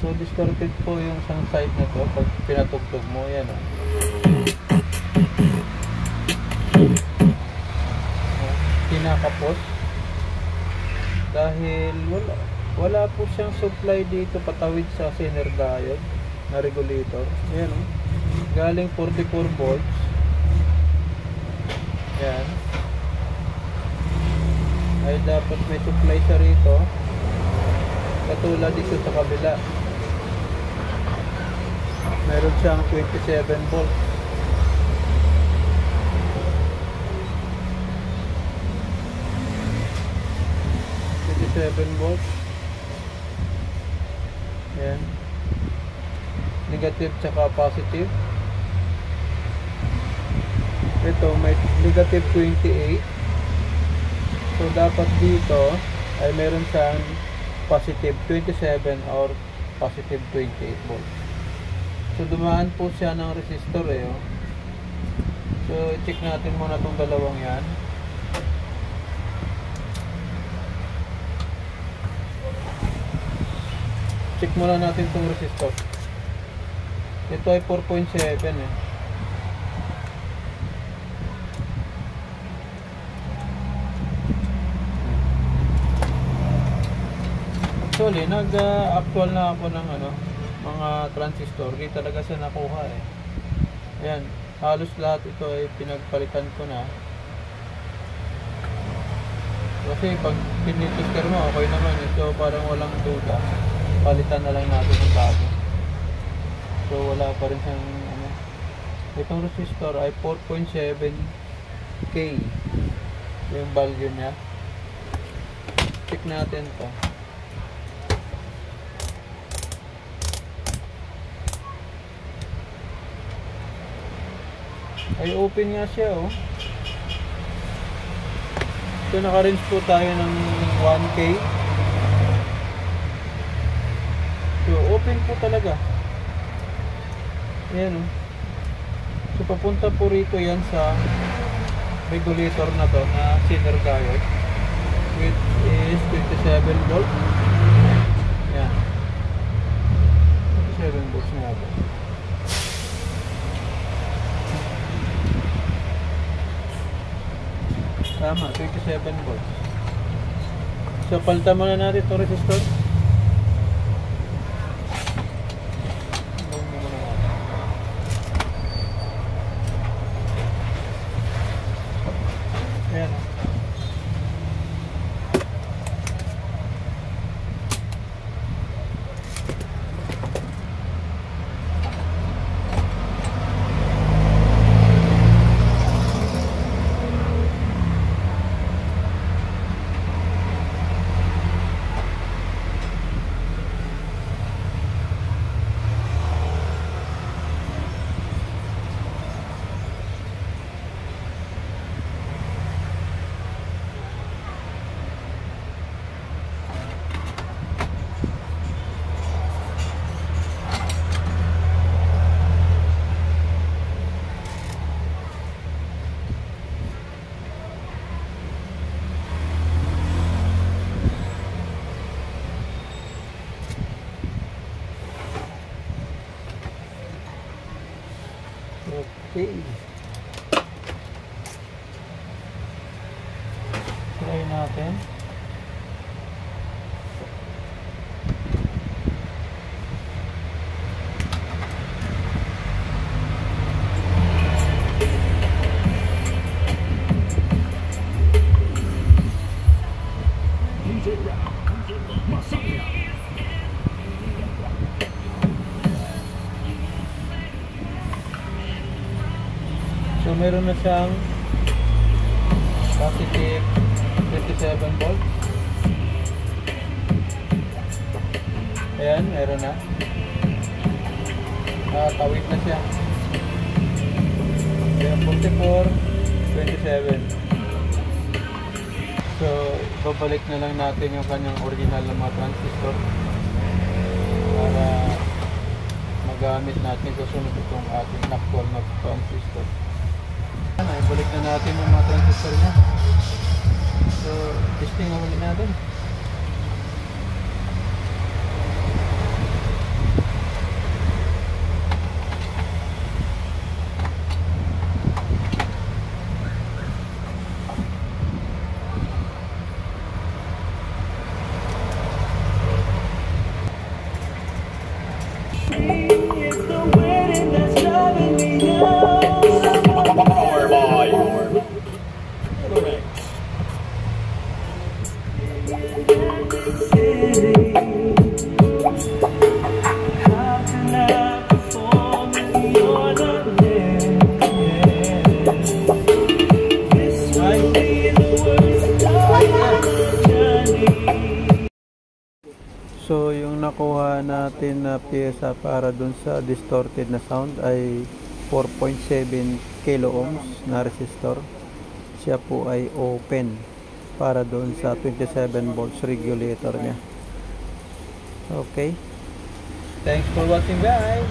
So distorted po yung isang side na to pag pinatugtog mo, yan o. Kinakapos dahil wala po siyang supply dito patawid sa center diode na regulator. Yan o. Galing 44 volts. Yan. Ay dapat may supply siya rito. Katulad dito sa kabila. Meron siyang 27 volts. Yan. Negative tsaka positive. Ito may negative 28. So dapat dito ay meron siyang positive 27 or positive 28 volts. So dumaan po siya ng resistor eh. Oh. So check natin muna itong dalawang yan. Check muna natin itong resistor. Ito ay 4.7 eh. Actually, nag-actual na ako ng mga transistor. Di talaga siya nakuha eh. Ayan, halos lahat ito ay pinagpalitan ko na. Kasi pag pinitisker mo, okay naman eh. So parang walang duda. Palitan na lang natin yung bago. So wala pa rin siyang itong resistor ay 4.7K yung value niya. Check natin to. Ay open nga siya oh. So naka-range po tayo ng 1K. So open po talaga. Ayan oh. So papunta po rito yan sa regulator na to na center diode, which is 27 volts. Ayan, 27 volts nga po. Tama, 27 volts. So palitan muna natin itong resistor. Ayan. Okay. Try natin. So meron na siyang positive 27 volts. Ayan, meron na. Tawid na siya. Ayan, 44, 27. So babalik na lang natin yung kanyang original na mga transistor para magamit natin sa sunod itong ating actual na transistor. Ibalik na natin yung mga transistor niya. So, testing na ulit natin. So, yung nakuha natin na pyesa para dun sa distorted na sound ay 4.7 kilo ohms na resistor. Siya po ay open para dun sa 27 volts regulator niya. Okay. Thanks for watching, guys.